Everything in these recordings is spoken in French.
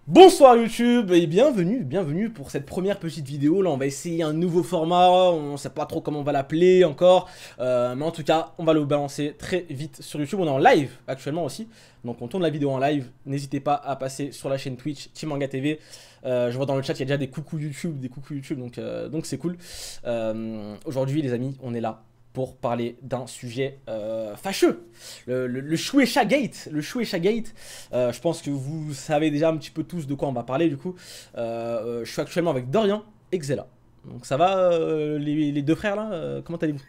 Bonsoir YouTube et bienvenue pour cette première petite vidéo. Là on va essayer un nouveau format, on sait pas trop comment on va l'appeler encore, mais en tout cas on va le balancer très vite sur YouTube. On est en live actuellement aussi, donc on tourne la vidéo en live. N'hésitez pas à passer sur la chaîne Twitch Team Manga TV. Je vois dans le chat il y a déjà des coucou YouTube, donc c'est cool. Aujourd'hui les amis, on est là pour parler d'un sujet fâcheux, le Shueisha Gate. Le Shueisha Gate, je pense que vous savez déjà un petit peu tous de quoi on va parler du coup. Je suis actuellement avec Dorian et Xela. Donc ça va les deux frères là, comment allez-vous?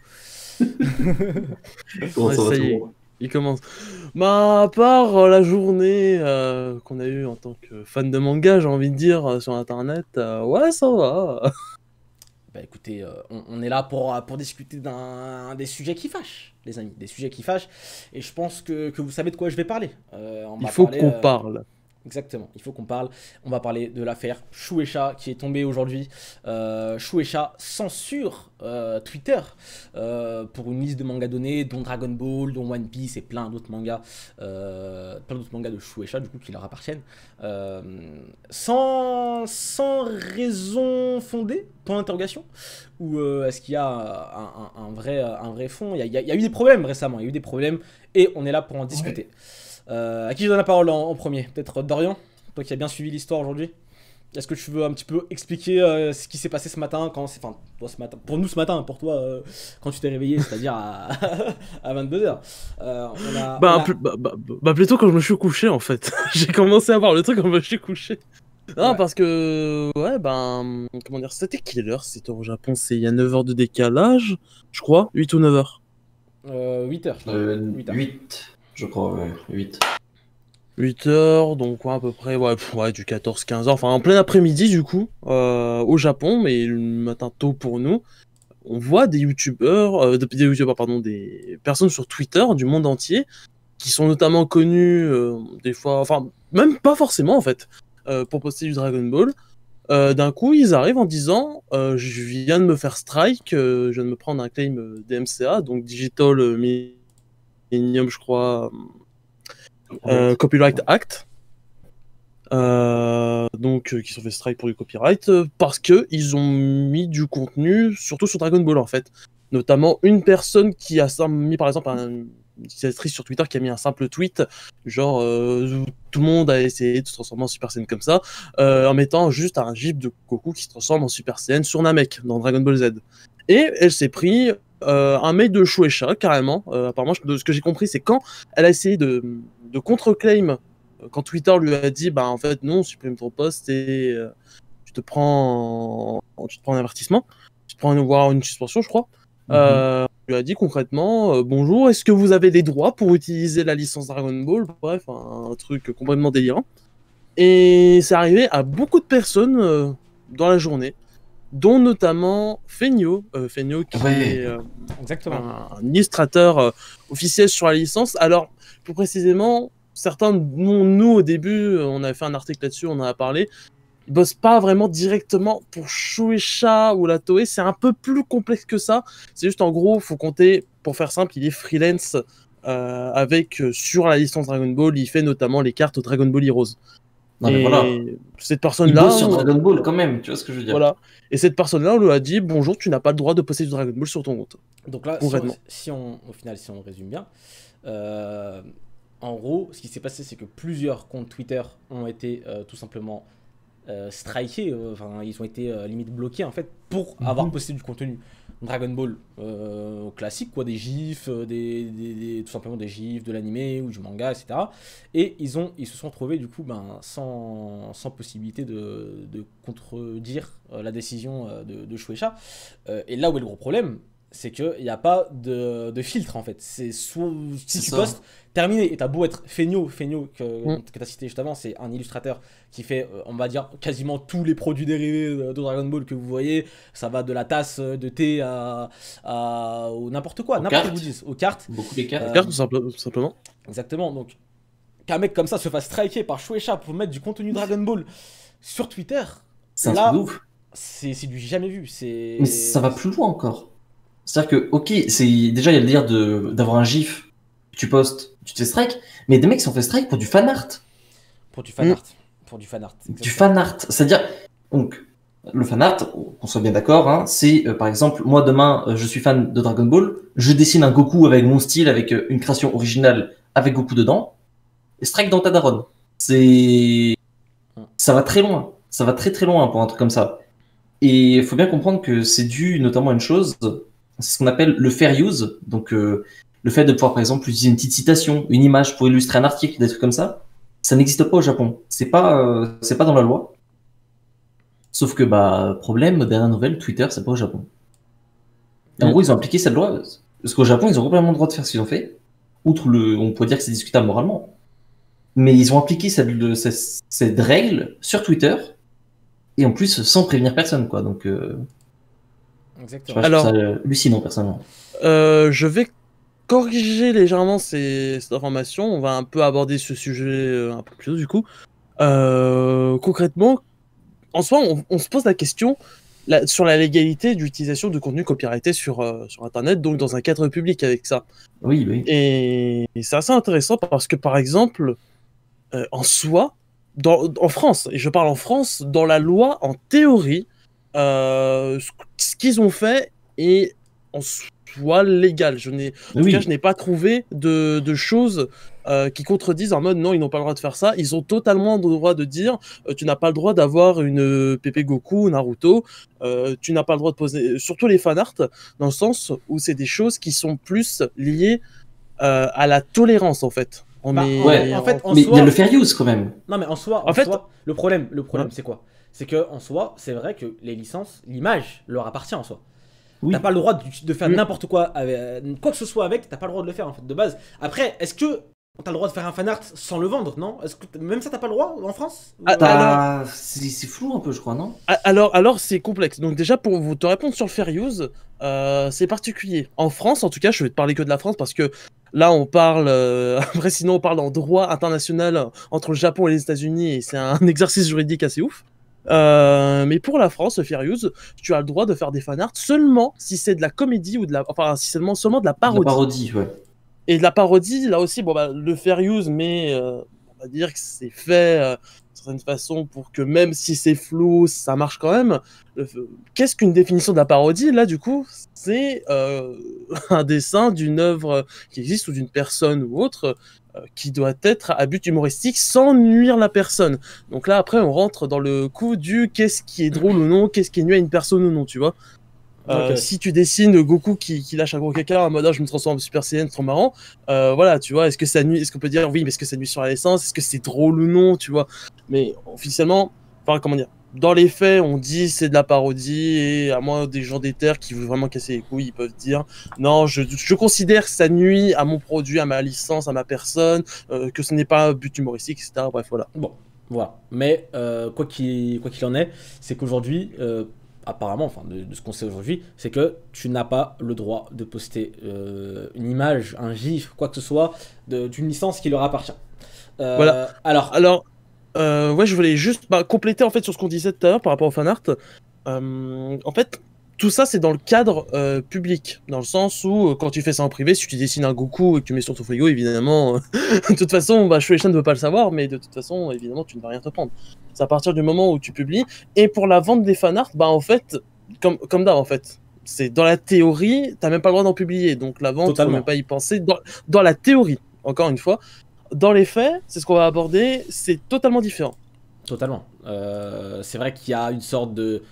Comment Ouais, ça va ça tout y le est, monde? il commence. Bah, à part la journée qu'on a eue en tant que fan de manga, j'ai envie de dire, sur internet, ouais, ça va. Bah écoutez, on est là pour discuter des sujets qui fâchent, les amis, des sujets qui fâchent. Et je pense que vous savez de quoi je vais parler. On Il va faut parler, qu'on parle. Exactement, il faut qu'on parle. On va parler de l'affaire Shueisha qui est tombée aujourd'hui. Shueisha censure Twitter pour une liste de mangas donnés, dont Dragon Ball, dont One Piece et plein d'autres mangas de Shueisha du coup qui leur appartiennent. Sans raison fondée, point d'interrogation. Ou est-ce qu'il y a un vrai fond? Il y a eu des problèmes récemment, il y a eu des problèmes et on est là pour en discuter. À qui je donne la parole en premier? Peut-être Dorian, toi qui as bien suivi l'histoire aujourd'hui. Est-ce que tu veux un petit peu expliquer ce qui s'est passé ce matin, enfin, toi ce matin, pour nous ce matin, pour toi quand tu t'es réveillé, c'est-à-dire à 22 h. Plutôt quand je me suis couché, en fait. J'ai commencé à voir le truc quand je me suis couché. Non, Ouais. parce que, ouais, comment dire, c'était quelle heure? C'était au Japon, c'est il y a 9 heures de décalage, je crois, 8 ou 9 heures. 8 h, je crois. 8 h. 8, je crois, ouais, 8. 8 heures, donc ouais, à peu près ouais, du 14-15 heures, enfin en plein après-midi du coup, au Japon, mais le matin tôt pour nous, on voit des youtubeurs, pardon, des personnes sur Twitter du monde entier, qui sont notamment connus des fois, enfin même pas forcément en fait, pour poster du Dragon Ball. D'un coup, ils arrivent en disant je viens de me faire strike, je viens de me prendre un claim DMCA, donc Digital Millennium, je crois, Copyright Act. Qui sont fait strike pour du copyright parce que ils ont mis du contenu surtout sur Dragon Ball en fait, notamment une personne qui a mis par exemple une utilisatrice sur Twitter qui a mis un simple tweet genre tout le monde a essayé de se transformer en Super Saiyan comme ça, en mettant juste un gif de Goku qui se transforme en Super Saiyan sur Namek dans Dragon Ball Z, et elle s'est pris un mail de Shueisha carrément, apparemment de ce que j'ai compris c'est quand elle a essayé de contre-claim, quand Twitter lui a dit bah en fait non, supprime ton post et tu te prends un avertissement, tu te prends une suspension je crois. On lui a dit concrètement bonjour, est-ce que vous avez des droits pour utiliser la licence Dragon Ball, bref un truc complètement délirant. Et c'est arrivé à beaucoup de personnes dans la journée, dont notamment Feigno qui Ouais. est Exactement. un illustrateur officiel sur la licence. Alors, plus précisément, certains, nous au début, on avait fait un article là-dessus, on en a parlé, ils bossent pas vraiment directement pour Shueisha ou la Toei, c'est un peu plus complexe que ça. C'est juste en gros, faut compter, pour faire simple, il est freelance sur la licence Dragon Ball, il fait notamment les cartes Dragon Ball Heroes. Non, mais voilà. Et cette Il personne-là, bosse sur Dragon Ball quand même, tu vois ce que je veux dire? voilà. Et cette personne-là, on lui a dit bonjour, tu n'as pas le droit de posséder du Dragon Ball sur ton compte. Donc là, Concrètement. au final, si on résume bien, en gros, ce qui s'est passé, c'est que plusieurs comptes Twitter ont été tout simplement strikés, enfin, ils ont été limite bloqués en fait pour avoir posté du contenu Dragon Ball classique, quoi, des gifs, tout simplement des gifs, de l'animé ou du manga, etc. Et ils se sont retrouvés du coup sans possibilité de contredire la décision de Shueisha. Et là où est le gros problème, c'est qu'il n'y a pas de filtre en fait. C'est soit si tu postes, terminé. Et t'as beau être Feigno que tu as cité juste avant, c'est un illustrateur qui fait, on va dire, quasiment tous les produits dérivés de Dragon Ball que vous voyez. Ça va de la tasse de thé au n'importe quoi, n'importe quoi vous dites, aux cartes. Beaucoup les cartes. Tout simplement. Exactement. Donc, qu'un mec comme ça se fasse striker par Shueisha pour mettre du contenu Dragon Ball sur Twitter, C'est un là, truc de ouf. c'est du jamais vu. Mais ça va plus loin encore. C'est-à-dire que, ok, déjà il y a le délire d'avoir un gif, tu postes, tu te fais strike, mais des mecs qui sont fait strike pour du fan art. Pour du fan art. Pour du fan art. Du fan art. C'est-à-dire, donc, le fan art, qu'on soit bien d'accord, hein, c'est par exemple, moi demain, je suis fan de Dragon Ball, je dessine un Goku avec mon style, avec une création originale avec Goku dedans, et strike dans ta daronne. Ça va très loin. Ça va très très loin pour un truc comme ça. Et il faut bien comprendre que c'est dû notamment à une chose, c'est ce qu'on appelle le fair use, donc le fait de pouvoir par exemple utiliser une petite citation, une image pour illustrer un article, des trucs comme ça n'existe pas au Japon. C'est pas dans la loi. Sauf que, bah, problème, dernière nouvelle, Twitter, c'est pas au Japon. Et en gros, ils ont appliqué cette loi, parce qu'au Japon, ils ont complètement le droit de faire ce qu'ils ont fait. Outre on pourrait dire que c'est discutable moralement. Mais ils ont appliqué cette règle sur Twitter, et en plus, sans prévenir personne, quoi. Donc, Exactement. je trouve ça hallucinant, personnellement. Je vais corriger légèrement cette information. On va un peu aborder ce sujet un peu plus tôt, du coup. Concrètement, en soi, on se pose la question sur la légalité d'utilisation de contenu copyrighté sur Internet, donc dans un cadre public avec ça. Oui, oui. Et c'est assez intéressant parce que, par exemple, en soi, en France, et je parle en France, dans la loi, en théorie, ce qu'ils ont fait est en soi légal. En tout cas, je n'ai pas trouvé de choses qui contredisent en mode non, ils n'ont pas le droit de faire ça. Ils ont totalement le droit de dire tu n'as pas le droit d'avoir une Pepe Goku, Naruto, tu n'as pas le droit de poser, surtout les fanarts, dans le sens où c'est des choses qui sont plus liées à la tolérance en fait. En fait, mais il y a le fair use quand même. Non, mais en soi, le problème, c'est quoi? C'est que en soi, c'est vrai que les licences, l'image leur appartient en soi. Oui. T'as pas le droit de faire n'importe quoi, quoi que ce soit avec, t'as pas le droit de le faire en fait de base. Après, est-ce que t'as le droit de faire un fanart sans le vendre, non? Est-ce que même ça t'as pas le droit en France? C'est flou un peu, je crois, non? Alors c'est complexe. Donc déjà pour te répondre sur le fair use, c'est particulier. En France, en tout cas, je vais te parler que de la France parce que là on parle. Après, sinon on parle en droit international entre le Japon et les États-Unis et c'est un exercice juridique assez ouf. Mais pour la France, le fair use, tu as le droit de faire des fanarts seulement si c'est de la comédie ou si c'est seulement de la parodie. De la parodie, ouais. Et de la parodie, là aussi, le fair use, mais on va dire que c'est fait d'une certaine façon pour que même si c'est flou, ça marche quand même. Qu'est-ce qu'une définition de la parodie? Là, du coup, c'est un dessin d'une œuvre qui existe ou d'une personne ou autre qui doit être à but humoristique sans nuire la personne. Donc là, après, on rentre dans le coup du qu'est-ce qui est drôle ou non, qu'est-ce qui nuit à une personne ou non, tu vois. Si tu dessines Goku qui lâche un gros caca en mode je me transforme en Super Saiyan, c'est trop marrant. Voilà, tu vois, est-ce que ça nuit? Est-ce qu'on peut dire oui, mais est-ce que ça nuit sur la licence? Est-ce que c'est drôle ou non, tu vois? Mais officiellement, enfin, comment dire? Dans les faits, on dit c'est de la parodie et à moins des gens des terres qui veulent vraiment casser les couilles, ils peuvent dire non, je considère que ça nuit à mon produit, à ma licence, à ma personne, que ce n'est pas un but humoristique, etc. Bref, voilà. Bon, voilà. Mais quoi qu'il en est, c'est qu'aujourd'hui, apparemment, enfin de ce qu'on sait aujourd'hui, c'est que tu n'as pas le droit de poster une image, un gif, quoi que ce soit, d'une licence qui leur appartient. Voilà. Alors ouais, je voulais juste compléter en fait sur ce qu'on disait tout à l'heure par rapport au fanart. En fait, tout ça c'est dans le cadre public, dans le sens où quand tu fais ça en privé, si tu dessines un Goku et que tu mets sur ton frigo, évidemment, de toute façon, Shueisha ne veut pas le savoir, mais de toute façon, évidemment, tu ne vas rien te prendre. C'est à partir du moment où tu publies. Et pour la vente des fanarts, en fait, comme d'hab, en fait. C'est dans la théorie, t'as même pas le droit d'en publier, donc la vente, faut même pas y penser. Dans la théorie, encore une fois. Dans les faits, c'est ce qu'on va aborder, c'est totalement différent. Totalement. C'est vrai qu'il y a une sorte de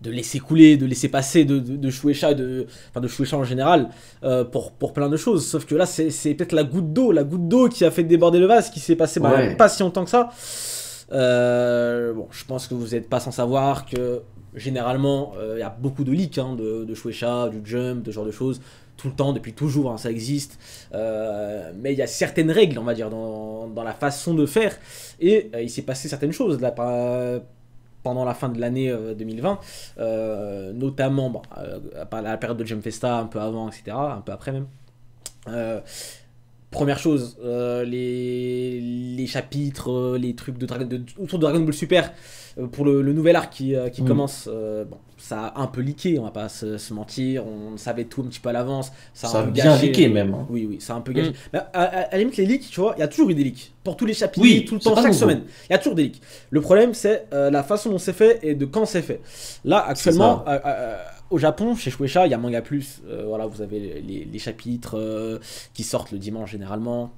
laisser couler, de laisser passer de Shueisha, de Shueisha en général, pour plein de choses. Sauf que là, c'est peut-être la goutte d'eau qui a fait déborder le vase, qui s'est passé pas si longtemps que ça. Bon, je pense que vous n'êtes pas sans savoir que généralement, il y a beaucoup de leaks de Shueisha, du Jump, de ce genre de choses. Tout le temps, depuis toujours, ça existe. Mais il y a certaines règles, on va dire, dans la façon de faire. Et il s'est passé certaines choses là, pendant la fin de l'année 2020, notamment à la période de Jump Festa, un peu avant, etc., un peu après même. Première chose, les chapitres, les trucs autour de Dragon Ball Super pour le nouvel arc qui commence. Bon, ça a un peu leaké, on va pas se mentir, on savait tout un petit peu à l'avance. Ça Ça a a un peu bien gâché. leaké même. Hein. Oui, ça a un peu gâché. Mais à la limite, les leaks, tu vois, il y a toujours eu des leaks. Pour tous les chapitres, Oui, tout le c'est temps, pas chaque nouveau. semaine. Il y a toujours des leaks. Le problème, c'est la façon dont c'est fait et de quand c'est fait. Là, actuellement, au Japon, chez Shueisha, il y a Manga Plus. Voilà, vous avez les chapitres qui sortent le dimanche généralement.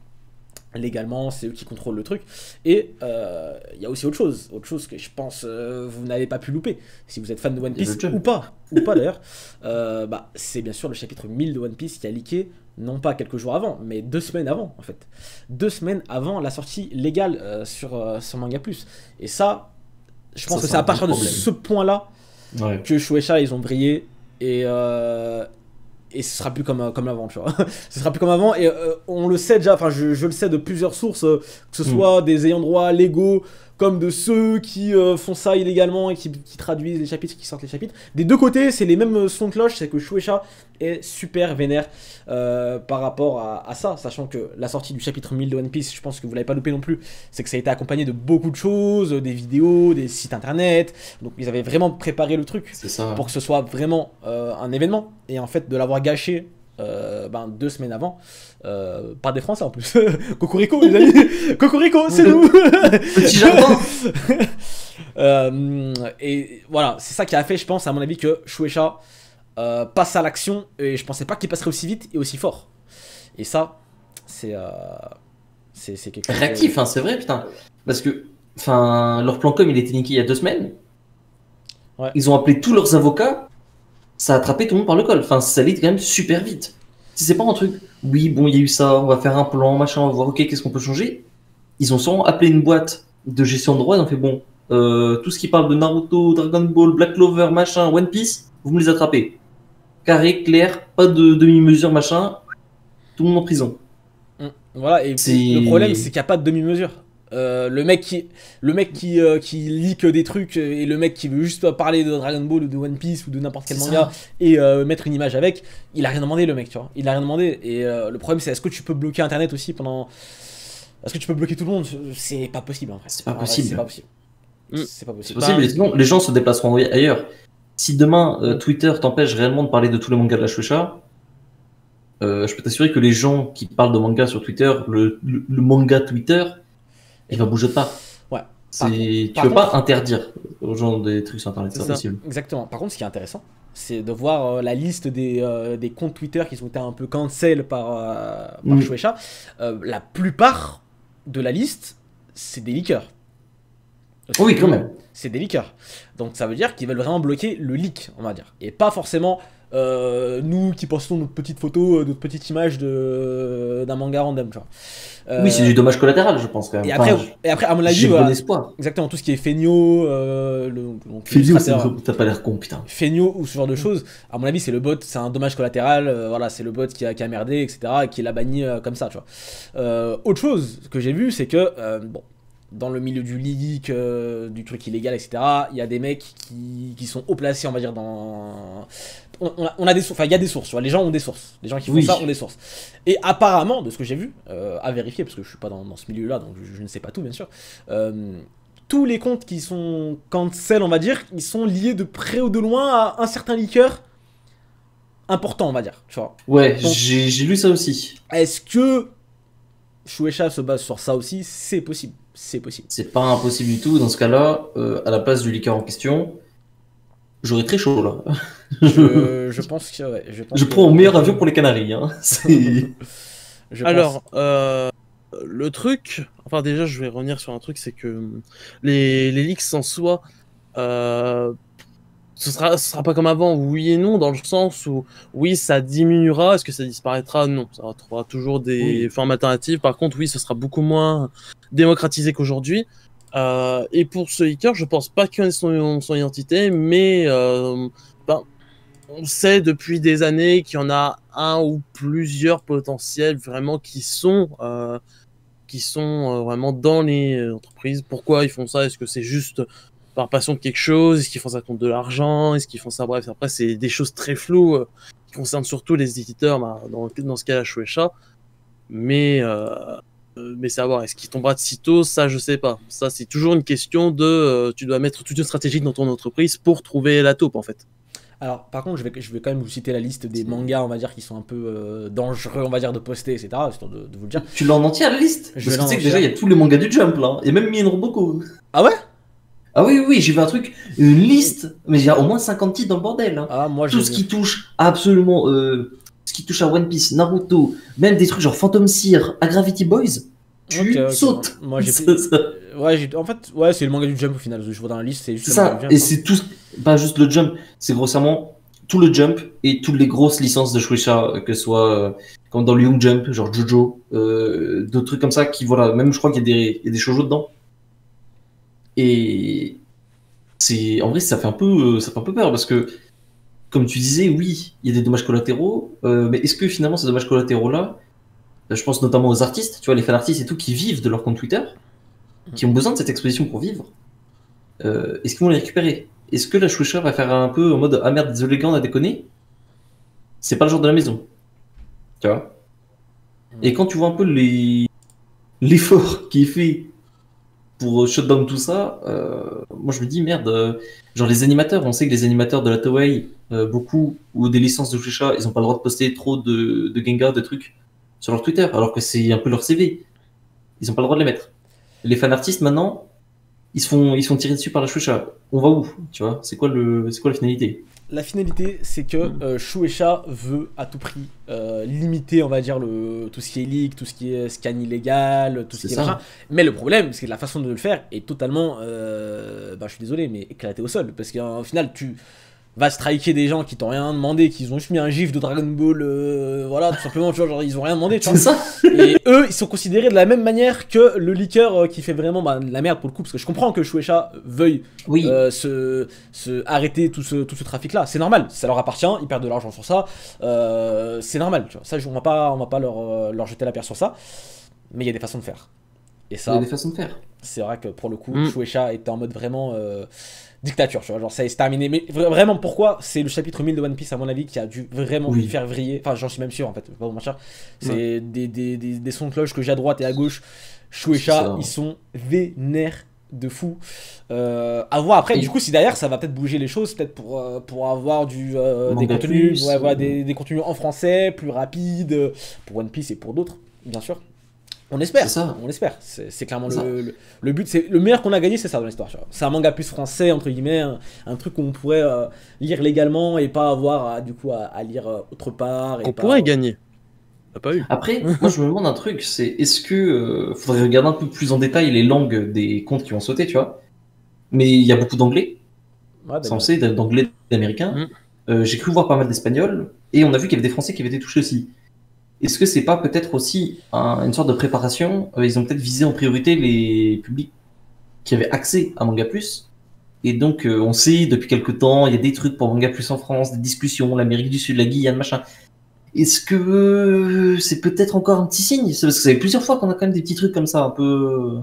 Légalement, c'est eux qui contrôlent le truc. Et il y a aussi autre chose que je pense vous n'avez pas pu louper. Si vous êtes fan de One Il y a Piece, le jump. ou pas d'ailleurs, c'est bien sûr le chapitre 1000 de One Piece qui a leaké, non pas quelques jours avant, mais 2 semaines avant en fait. 2 semaines avant la sortie légale sur Manga Plus. Et ça, je pense Ça, que c'est c'est à un partir gros de problème. ce point-là Ouais. que Shueisha ils ont brillé et ce sera plus comme avant, tu vois. Ce sera plus comme avant et on le sait déjà, enfin je le sais de plusieurs sources, que ce soit des ayants droit légaux comme de ceux qui font ça illégalement et qui traduisent les chapitres, qui sortent les chapitres. Des deux côtés, c'est les mêmes sons de cloche, c'est que Shueisha est super vénère par rapport à ça, sachant que la sortie du chapitre 1000 de One Piece, je pense que vous l'avez pas loupé non plus, c'est que ça a été accompagné de beaucoup de choses, des vidéos, des sites internet, donc ils avaient vraiment préparé le truc C'est ça. pour que ce soit vraiment un événement, et en fait de l'avoir gâché 2 semaines avant, par des Français en plus. Cocorico les amis, Cocorico c'est nous. Petit jardin. Et voilà, c'est ça qui a fait, je pense, à mon avis, que Shueisha passe à l'action, et je pensais pas qu'il passerait aussi vite et aussi fort. Et ça, c'est quelque chose. Réactif, hein, c'est vrai, putain. Parce que, enfin, leur plan com, il était niqué il y a 2 semaines. Ouais. Ils ont appelé tous leurs avocats. Ça a attrapé tout le monde par le col. Enfin, ça allait quand même super vite. Si c'est pas un truc, oui, bon, il y a eu ça, on va faire un plan, machin, on va voir, ok, qu'est-ce qu'on peut changer. Ils ont sûrement appelé une boîte de gestion de droits, ils ont fait, bon, tout ce qui parle de Naruto, Dragon Ball, Black Clover, machin, One Piece, vous me les attrapez. Carré, clair, pas de demi-mesure, machin, tout le monde en prison. Voilà, et C'est- le problème, c'est qu'il n'y a pas de demi-mesure. Le mec qui leak des trucs et le mec qui veut juste parler de Dragon Ball ou de One Piece ou de n'importe quel C'est manga ça. et mettre une image avec, il a rien demandé, le mec, tu vois. Il a rien demandé. Et le problème, c'est est-ce que tu peux bloquer internet aussi pendant. Est-ce que tu peux bloquer tout le monde? C'est pas possible en vrai. C'est pas En vrai, possible. C'est pas possible. Mm. C'est pas C'est possible. possible, et sinon les gens se déplaceront ailleurs. Si demain Twitter t'empêche réellement de parler de tous les mangas de la Shueisha, je peux t'assurer que les gens qui parlent de manga sur Twitter, le manga Twitter, il va bouger de part. Ouais. Tu par peux contre- pas interdire aux gens des trucs sur internet, c'est C'est pas ça. possible. Exactement. Par contre, ce qui est intéressant, c'est de voir la liste des comptes Twitter qui ont été un peu cancel par Mm. Shueisha. La plupart de la liste, c'est des leakers. Oh oui, quand même. C'est des leakers. Donc ça veut dire qu'ils veulent vraiment bloquer le leak, on va dire. Et pas forcément nous qui postons notre petite photo, notre petite image d'un manga random, tu vois. Oui, c'est du dommage collatéral, je pense quand même. Et après, Enfin, à mon avis, j'ai voilà, bon espoir. exactement, tout ce qui est Feigno, Fais-y, l'illustrateur, t'as pas l'air con, putain. Feigno ou ce genre de choses, à mon avis, c'est le bot, c'est un dommage collatéral, voilà, c'est le bot qui a merdé, etc., et qui l'a banni comme ça, tu vois. Autre chose que j'ai vu, c'est que, bon, dans le milieu du leak, du truc illégal, etc., il y a des mecs qui sont haut placés, on va dire, dans. On a des sources, enfin, il y a des sources, tu vois, les gens ont des sources, les gens qui font Oui. ça ont des sources. Et apparemment, de ce que j'ai vu, à vérifier, parce que je suis pas dans ce milieu-là, donc je ne sais pas tout, bien sûr, tous les comptes qui sont cancel, on va dire, ils sont liés de près ou de loin à un certain leaker important, on va dire, tu vois. Ouais, Donc- j'ai lu ça aussi. Est-ce que Shueisha se base sur ça aussi? C'est possible, c'est possible. C'est pas impossible du tout. Dans ce cas-là, à la place du liqueur en question, j'aurais très chaud là. Je pense que, ouais, Je prends au meilleur avion pour les Canaries. Hein. C'est- Je pense- Alors, le truc, enfin déjà je vais revenir sur un truc, c'est que les leaks en soi, ce sera pas comme avant, oui et non, dans le sens où oui ça diminuera, est-ce que ça disparaîtra? Non, ça retrouvera toujours des Oui. formes alternatives, par contre oui ce sera beaucoup moins démocratisé qu'aujourd'hui. Et pour ce leaker, je pense pas qu'il ait son identité, mais on sait depuis des années qu'il y en a un ou plusieurs potentiels vraiment qui sont vraiment dans les entreprises. Pourquoi ils font ça? Est-ce que c'est juste par passion de quelque chose? Est-ce qu'ils font ça contre de l'argent? Est-ce qu'ils font ça? Bref, après, c'est des choses très floues qui concernent surtout les éditeurs, dans ce cas-là, Shueisha. Mais savoir, est-ce qu'il tombera de sitôt, ça je sais pas. Ça c'est toujours une question de, tu dois mettre toute une stratégie dans ton entreprise pour trouver la taupe en fait. Alors, par contre, je vais quand même vous citer la liste des mangas, on va dire, qui sont un peu dangereux, on va dire, de poster, etc. Histoire de vous le dire. Tu l'as en entier à la liste? Je Parce l'ai que tu sais en que déjà, il y a tous les mangas du Jump là, et même Mien Roboko. Ah ouais? Ah oui, oui, oui, j'ai vu un truc, une liste, mais il y a au moins 50 titres dans le bordel. Hein. Ah, moi, Tout ce qui touche absolument, ce qui touche à One Piece, Naruto, même des trucs genre Phantom Seer, à Gravity Boys, tu Ok. sautes. Moi, j'ai Ça, ça. Ouais, en fait, ouais, c'est le manga du Jump au final. Je vois dans la liste, c'est juste C'est le manga ça, du Jump. et Hein. c'est tout, pas juste le Jump, c'est grossièrement tout le Jump et toutes les grosses licences de Shueisha, que ce soit comme dans le Young Jump, genre Jojo, d'autres trucs comme ça qui, voilà, même je crois qu'il y a des shoujo dedans. Et c'est, en vrai, ça fait un peu peur parce que, comme tu disais, oui, il y a des dommages collatéraux, mais est-ce que finalement ces dommages collatéraux-là, je pense notamment aux artistes, tu vois, les fan artistes et tout, qui vivent de leur compte Twitter, qui ont besoin de cette exposition pour vivre, est-ce qu'ils vont les récupérer? Est-ce que la Shueisha va faire un peu en mode ah merde, désolé les gars, on a déconné? C'est pas le genre de la maison, tu vois. Et quand tu vois un peu l'effort qui est fait pour shutdown tout ça, moi je me dis merde, genre les animateurs, on sait que les animateurs de la Toei, beaucoup, ou des licences de Shueisha, ils ont pas le droit de poster trop de Gengar, de trucs sur leur Twitter, alors que c'est un peu leur CV. Ils ont pas le droit de les mettre. Les fan artistes maintenant, ils se font tirer dessus par la Shueisha. On va où, tu vois? C'est quoi la finalité? La finalité, c'est que Shueisha veut à tout prix limiter, on va dire, tout ce qui est leak, tout ce qui est scan illégal, tout ce C'est qui est ça. machin. Mais le problème, c'est que la façon de le faire est totalement, bah, je suis désolé, mais éclaté au sol. Parce qu'au final, tu vas striker des gens qui t'ont rien demandé, qui ont juste mis un gif de Dragon Ball, voilà, tout simplement, tu vois, genre ils ont rien demandé, tu C'est vois. ça. Et eux, ils sont considérés de la même manière que le leaker qui fait vraiment bah, de la merde pour le coup, parce que je comprends que Shueisha veuille Oui. arrêter tout ce trafic-là. C'est normal, ça leur appartient, ils perdent de l'argent sur ça, c'est normal, tu vois. Ça, on va pas leur jeter la pierre sur ça, mais il y a des façons de faire. Et Il y ça, a des façons de faire. c'est vrai que pour le coup, Mm. Shueisha était en mode vraiment dictature, tu vois, genre ça c'est terminé. Mais vraiment, pourquoi? C'est le chapitre 1000 de One Piece, à mon avis, qui a dû vraiment Oui. faire vriller. Enfin, j'en suis même sûr, en fait, pas vous mentir. C'est des sons de cloche que j'ai à droite et à gauche. C'est Shueisha, ça. ils sont vénères de fou. À voir après, Et- du coup, si derrière ça va peut-être bouger les choses, peut-être pour avoir des Manga contenus, plus, ouais, voilà, des contenus en français, plus rapides, pour One Piece et pour d'autres, bien sûr. On espère, C'est ça. on espère. C'est clairement C'est ça. le but. C'est le meilleur qu'on a gagné, c'est ça dans l'histoire. tu vois. C'est un manga plus français entre guillemets, un truc qu'on pourrait lire légalement et pas avoir du coup à lire autre part. Et Qu'on pas- pourrait gagner. T'as pas eu. Après, moi je me demande un truc, c'est est-ce que faudrait regarder un peu plus en détail les langues des comptes qui vont sauter, tu vois. Mais il y a beaucoup d'anglais, Ouais, ça on d'ailleurs. sait, d'anglais, d'américains. J'ai cru voir pas mal d'espagnol, et on a vu qu'il y avait des français qui avaient été touchés aussi. Est-ce que c'est pas peut-être aussi une sorte de préparation? Ils ont peut-être visé en priorité les publics qui avaient accès à Manga Plus. Et donc, on sait depuis quelque temps, il y a des trucs pour Manga Plus en France, des discussions, l'Amérique du Sud, la Guyane, machin. Est-ce que c'est peut-être encore un petit signe? C'est parce que ça fait plusieurs fois qu'on a quand même des petits trucs comme ça, un peu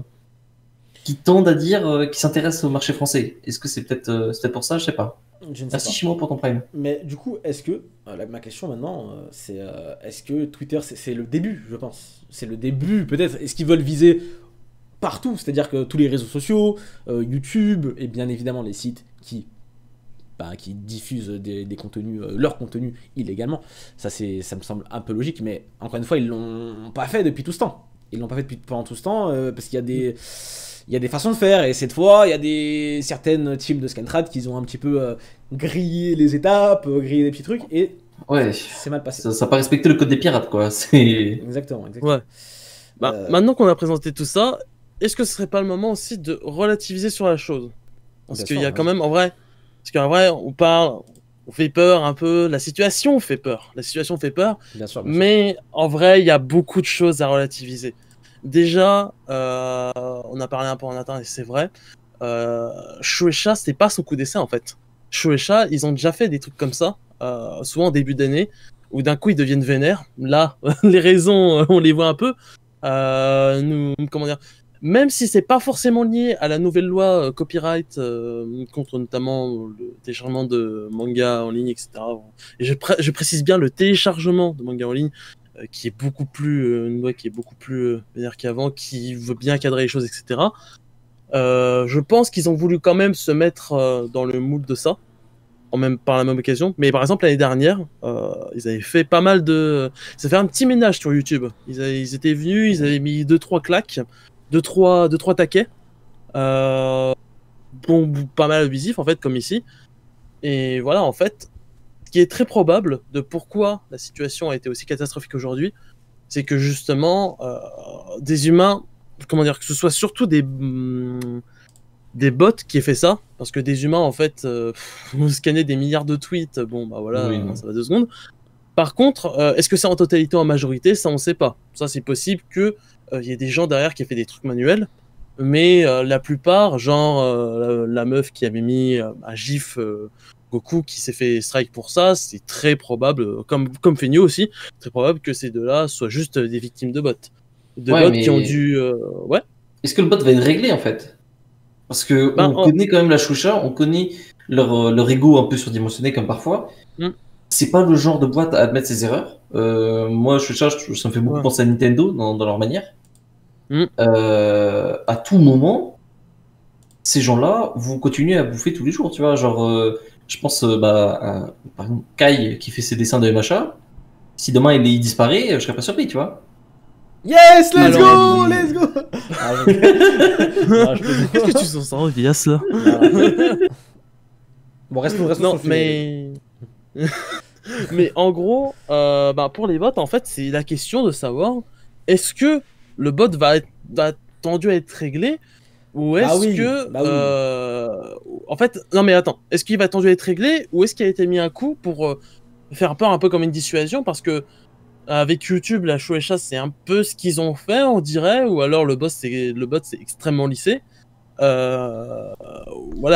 qui tendent à dire qu'ils s'intéressent au marché français. Est-ce que c'est peut-être pour ça? Je sais pas. Je ne sais Merci pas. Chimo pour ton prime. Mais du coup, est-ce que ma question maintenant, c'est est-ce que Twitter, c'est le début, je pense. C'est le début, peut-être. Est-ce qu'ils veulent viser partout, c'est-à-dire que tous les réseaux sociaux, YouTube et bien évidemment les sites qui diffusent des contenus, leurs contenus illégalement. Ça me semble un peu logique, mais encore une fois, ils l'ont pas fait depuis tout ce temps. Ils l'ont pas fait pendant tout ce temps parce qu'il y a des façons de faire et cette fois, il y a certaines teams de Scantrad qui ont un petit peu grillé les étapes, grillé des petits trucs et Ouais, c'est mal passé. ça n'a pas respecté le code des pirates, quoi. C'est. Exactement. Ouais. Bah, Euh, maintenant qu'on a présenté tout ça, est-ce que ce serait pas le moment aussi de relativiser sur la chose? Parce Bien qu'il sûr, y a ouais. quand même, en vrai, on parle, on fait peur un peu, la situation fait peur. La situation fait peur, Bien sûr. Bien sûr. mais en vrai, il y a beaucoup de choses à relativiser. Déjà, on a parlé un peu en latin et c'est vrai, Shueisha, c'est pas son coup d'essai en fait. Shueisha, ils ont déjà fait des trucs comme ça, souvent en début d'année, où d'un coup ils deviennent vénères. Là, les raisons, on les voit un peu. Comment dire, même si c'est pas forcément lié à la nouvelle loi copyright contre notamment le téléchargement de mangas en ligne, etc. Et je précise bien le téléchargement de mangas en ligne, qui est beaucoup plus une loi qui est beaucoup plus meilleure qu'avant, qui veut bien cadrer les choses, etc. Je pense qu'ils ont voulu quand même se mettre dans le moule de ça, par la même occasion. Mais par exemple l'année dernière, ils avaient fait pas mal de, ça fait un petit ménage sur YouTube. Ils étaient venus, ils avaient mis 2-3 claques, 2-3 taquets, bon, pas mal abusif en fait, comme ici. Et voilà, en fait, ce qui est très probable de pourquoi la situation a été aussi catastrophique aujourd'hui, c'est que justement, des humains, comment dire, que ce soit surtout des bots qui aient fait ça, parce que des humains, en fait, vous scannez des milliards de tweets, bon, bah voilà, Oui. ça va 2 secondes. Par contre, est-ce que c'est en totalité ou en majorité? Ça, on sait pas. Ça, c'est possible que y ait des gens derrière qui aient fait des trucs manuels, mais la plupart, genre la meuf qui avait mis un gif Goku qui s'est fait strike pour ça, c'est très probable, comme Fenio aussi, très probable que ces deux-là soient juste des victimes de bots. Ouais, Qui ont mais dû... ouais. est-ce que le bot va être réglé en fait? Parce que Ben, on connaît quand même la choucha, on connaît leur ego un peu surdimensionné comme parfois. Mm. C'est pas le genre de boîte à admettre ses erreurs. Moi, choucha, ça me fait beaucoup Ouais. penser à Nintendo dans leur manière. Mm. À tout moment, ces gens-là vont continuer à bouffer tous les jours, tu vois. Genre, je pense à, par exemple, Kai qui fait ses dessins de MHA. Si demain il disparaît, je serais pas surpris, tu vois. Yes, let's Alors, go, let's go. Ah, je Qu'est-ce que tu sens ça, Vias, là? Bon, restons Non, sur le sujet. mais... mais en gros, pour les bots, en fait, c'est la question de savoir est-ce que le bot va tendu à être réglé ou est-ce oui, que... bah oui. En fait, non mais attends, est-ce qu'il va tendu à être réglé ou est-ce qu'il a été mis un coup pour faire peur un peu comme une dissuasion parce que avec YouTube, la Shueisha, c'est un peu ce qu'ils ont fait, on dirait, ou alors le bot, c'est extrêmement lissé. Voilà,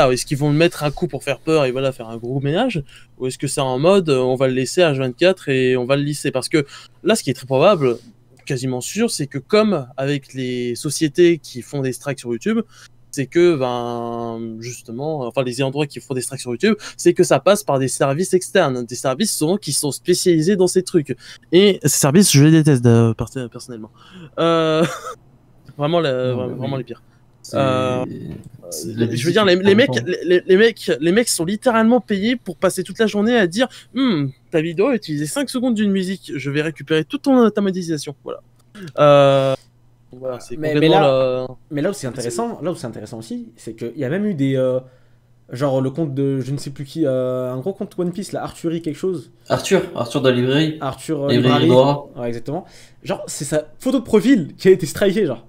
est-ce qu'ils vont le mettre un coup pour faire peur et voilà faire un gros ménage, ou est-ce que c'est en mode on va le laisser H24 et on va le lisser? Parce que là, ce qui est très probable, quasiment sûr, c'est que comme avec les sociétés qui font des strikes sur YouTube, c'est que justement, enfin les endroits qui font des strikes sur YouTube, c'est que ça passe par des services externes, des services souvent qui sont spécialisés dans ces trucs. Et ces services, je les déteste personnellement. Vraiment, vraiment les pires. Je veux dire, les mecs sont littéralement payés pour passer toute la journée à dire ta vidéo a utilisé 5 secondes d'une musique, je vais récupérer toute ta monétisation. Voilà. Voilà, c'est mais là où c'est intéressant, aussi, c'est qu'il y a même eu des genre le compte de je ne sais plus qui, un gros compte One Piece là, Arthuri quelque chose. Arthur de la librairie. Arthur Librairie Dora. Ouais, exactement. Genre c'est sa photo de profil qui a été strikée genre.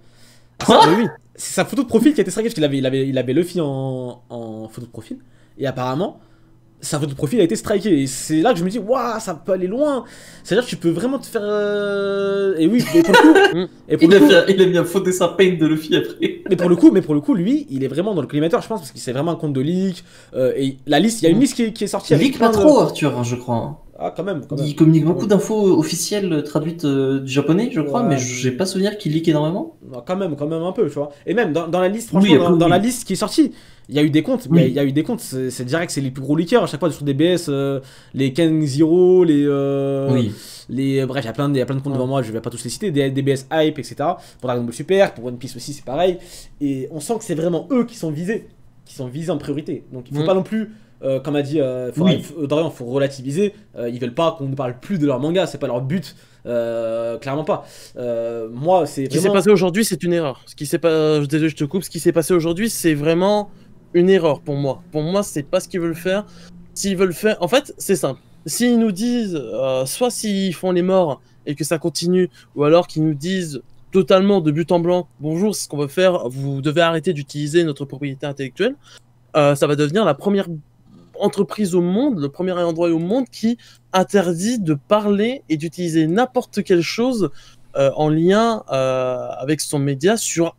Oui, c'est sa photo de profil qui a été strikée parce qu'il avait Luffy en photo de profil et apparemment sa photo de profil a été strikée et c'est là que je me dis waouh, ça peut aller loin. C'est-à-dire que tu peux vraiment te faire et oui, mais pour le coup il a mis un faux dessin paint de Luffy après. mais pour le coup lui il est vraiment dans le collimateur je pense parce que c'est vraiment un compte de leak et la liste, il y a une liste qui est sortie Il avec leak pas trop Arthur, hein, je crois. Ah quand même. Il communique beaucoup d'infos officielles traduites du japonais, je crois, mais j'ai pas souvenir qu'il leak énormément. Non, quand même un peu, tu vois. Et même dans la liste, franchement, Oui, dans la liste qui est sortie, il y a eu des comptes. Oui. Il y a eu des comptes, c'est direct, c'est les plus gros leakers à chaque fois sur des BS, les Ken Zero, Oui. bref, il y a plein de comptes devant moi, je vais pas tous les citer, des DBS Hype, etc. Pour Dragon Ball Super, pour One Piece aussi, c'est pareil. Et on sent que c'est vraiment eux qui sont visés en priorité. Donc il faut pas non plus. Comme a dit Dorian, faut relativiser. Ils veulent pas qu'on ne parle plus de leur manga, c'est pas leur but, clairement pas. Moi, c'est ce qui s'est passé aujourd'hui, c'est une erreur. Désolé, je te coupe. Ce qui s'est passé aujourd'hui, c'est vraiment une erreur pour moi. Pour moi, c'est pas ce qu'ils veulent faire. S'ils veulent faire, en fait, c'est simple. S'ils nous disent, soit s'ils font les morts et que ça continue, ou alors qu'ils nous disent totalement de but en blanc, bonjour, c'est ce qu'on veut faire. Vous devez arrêter d'utiliser notre propriété intellectuelle. Ça va devenir la première entreprise au monde, le premier endroit au monde qui interdit de parler et d'utiliser n'importe quelle chose en lien avec son média sur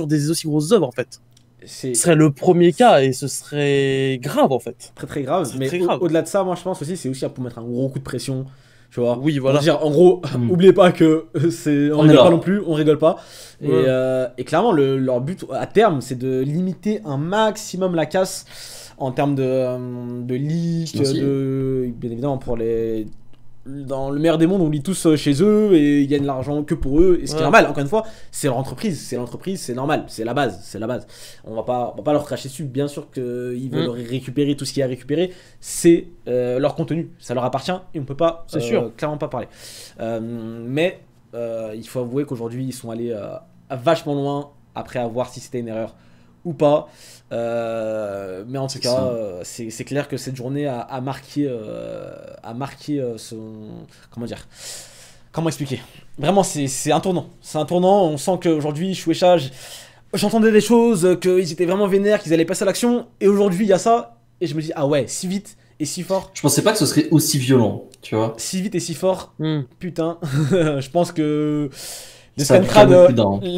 des aussi grosses œuvres en fait. Ce serait le premier cas et ce serait grave en fait. Très très grave. Mais au-delà de ça, moi je pense aussi c'est aussi pour mettre un gros coup de pression. Tu vois. Oui, voilà. Dire, en gros, oubliez pas que on rigole pas non plus, on rigole pas. Et clairement, leur but à terme, c'est de limiter un maximum la casse en termes de leak, bien évidemment pour les dans le meilleur des mondes, on lit tous chez eux et ils gagnent l'argent que pour eux. Et ce qui est normal, encore une fois, c'est leur entreprise, c'est normal, c'est la base. On va pas leur cracher dessus. Bien sûr qu'ils veulent récupérer tout ce qu'il y a à récupérer, c'est leur contenu, ça leur appartient et on peut pas, clairement pas parler. Mais il faut avouer qu'aujourd'hui ils sont allés vachement loin après à voir si c'était une erreur ou pas. Mais en tout cas, c'est clair que cette journée a marqué son... Comment expliquer? Vraiment, c'est un tournant. C'est un tournant. On sent qu'aujourd'hui, Shueisha, j'entendais des choses, qu'ils étaient vraiment vénères, qu'ils allaient passer à l'action. Et aujourd'hui, il y a ça. Et je me dis, ah ouais, si vite et si fort. Je pensais pas que ce serait aussi violent, tu vois. Si vite et si fort, putain. Je pense que... Les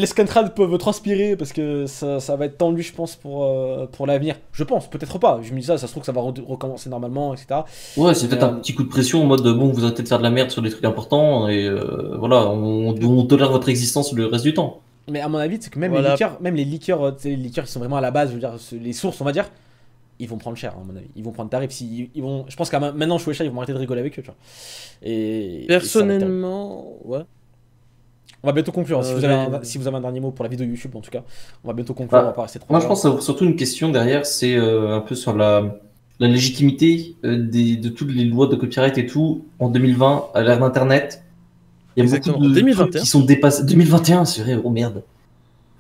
scantrades peuvent transpirer parce que ça va être tendu, je pense, pour l'avenir. Je pense, peut-être pas. Je me dis ça se trouve que ça va recommencer normalement, etc. Ouais, c'est peut-être un petit coup de pression en mode bon, vous arrêtez de faire de la merde sur des trucs importants et voilà, on tolère votre existence le reste du temps. Mais à mon avis, c'est que même les leakers qui sont vraiment à la base, je veux dire, les sources, on va dire, ils vont prendre cher, à mon avis. Ils vont prendre tarif. Je pense qu'à maintenant, Shueisha, ils vont arrêter de rigoler avec eux, tu vois. Personnellement, ouais. On va bientôt conclure. Si vous avez un dernier mot pour la vidéo YouTube, en tout cas, on va bientôt conclure. On va pas rester trop. Moi, je pense que surtout une question derrière, c'est un peu sur la légitimité de toutes les lois de copyright et tout en 2020, à l'ère d'Internet. Il y a beaucoup de trucs qui sont dépassés. 2021, c'est vrai, oh merde.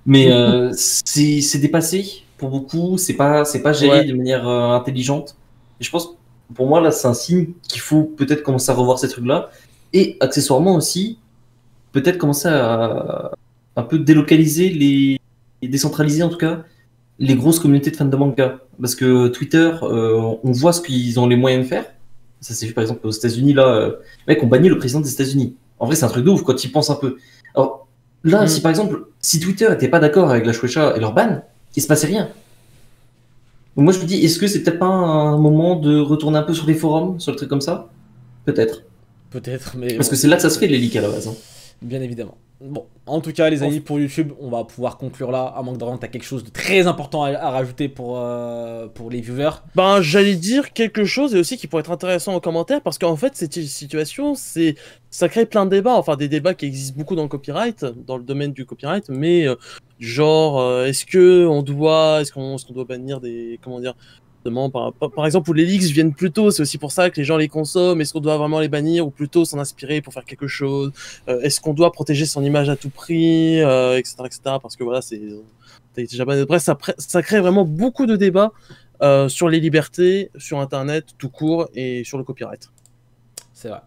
Mais c'est dépassé pour beaucoup. C'est pas géré de manière intelligente. Et je pense, pour moi, là, c'est un signe qu'il faut peut-être commencer à revoir ces trucs-là. Et accessoirement aussi, peut-être commencer à un peu délocaliser et décentraliser en tout cas les grosses communautés de fans de manga. Parce que Twitter, on voit ce qu'ils ont les moyens de faire. Ça s'est vu par exemple aux États-Unis, là, mec, on bannit le président des États-Unis. En vrai, c'est un truc de ouf quand ils pensent un peu. Alors là, si par exemple, si Twitter était pas d'accord avec la Shueisha et leur ban, il se passait rien. Donc moi je me dis, est-ce que c'est peut-être pas un moment de retourner un peu sur les forums, sur le truc comme ça? Peut-être. Peut-être, mais. Parce que c'est là que ça se fait les leaks à la base. Hein. Bien évidemment. Bon, en tout cas, les amis, pour YouTube, on va pouvoir conclure là. À moins que Dorian, t'as quelque chose de très important à rajouter pour les viewers. Ben, j'allais dire quelque chose et aussi qui pourrait être intéressant en commentaire parce qu'en fait, cette situation, ça crée plein de débats. Enfin, des débats qui existent beaucoup dans le copyright, dans le domaine du copyright, mais genre, est-ce qu'on doit bannir des, comment dire, par exemple, où les leaks viennent plus tôt, c'est aussi pour ça que les gens les consomment. Est-ce qu'on doit vraiment les bannir ou plutôt s'en inspirer pour faire quelque chose? Est-ce qu'on doit protéger son image à tout prix, etc., etc. Parce que voilà, c'est déjà banni. Bref, ça crée vraiment beaucoup de débats sur les libertés, sur Internet tout court et sur le copyright. C'est vrai.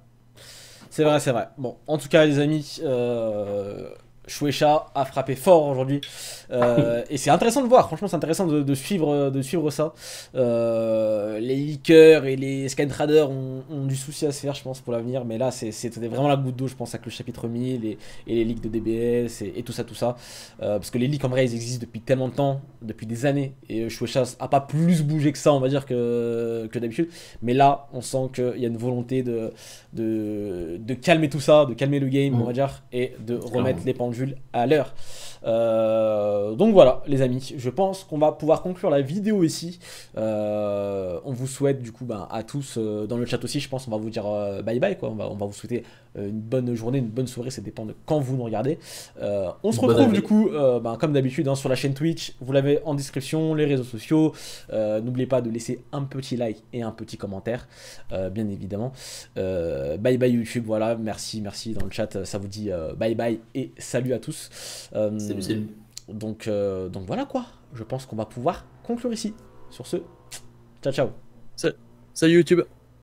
C'est vrai. Bon, en tout cas, les amis, Shueisha a frappé fort aujourd'hui et c'est intéressant de voir, franchement c'est intéressant de suivre ça. Les leakers et les scantraders ont du souci à se faire je pense pour l'avenir, mais là c'était vraiment la goutte d'eau je pense avec le chapitre 1000 et les leaks de DBS et tout ça parce que les leaks en vrai ils existent depuis tellement de temps, depuis des années et Shueisha a pas plus bougé que ça on va dire que d'habitude, mais là on sent qu'il y a une volonté de calmer tout ça, de calmer le game on va dire et de remettre les pendules à l'heure. Donc voilà les amis, je pense qu'on va pouvoir conclure la vidéo ici. On vous souhaite du coup à tous dans le chat aussi je pense on va vous dire bye bye quoi. On va vous souhaiter une bonne journée, une bonne soirée, ça dépend de quand vous nous regardez. On se retrouve du coup comme d'habitude sur la chaîne Twitch, vous l'avez en description, les réseaux sociaux. N'oubliez pas de laisser un petit like et un petit commentaire bien évidemment. Bye bye YouTube, voilà, merci dans le chat, ça vous dit bye bye et salut à tous. Salut. Donc voilà quoi, je pense qu'on va pouvoir conclure ici. Sur ce, ciao. Salut YouTube.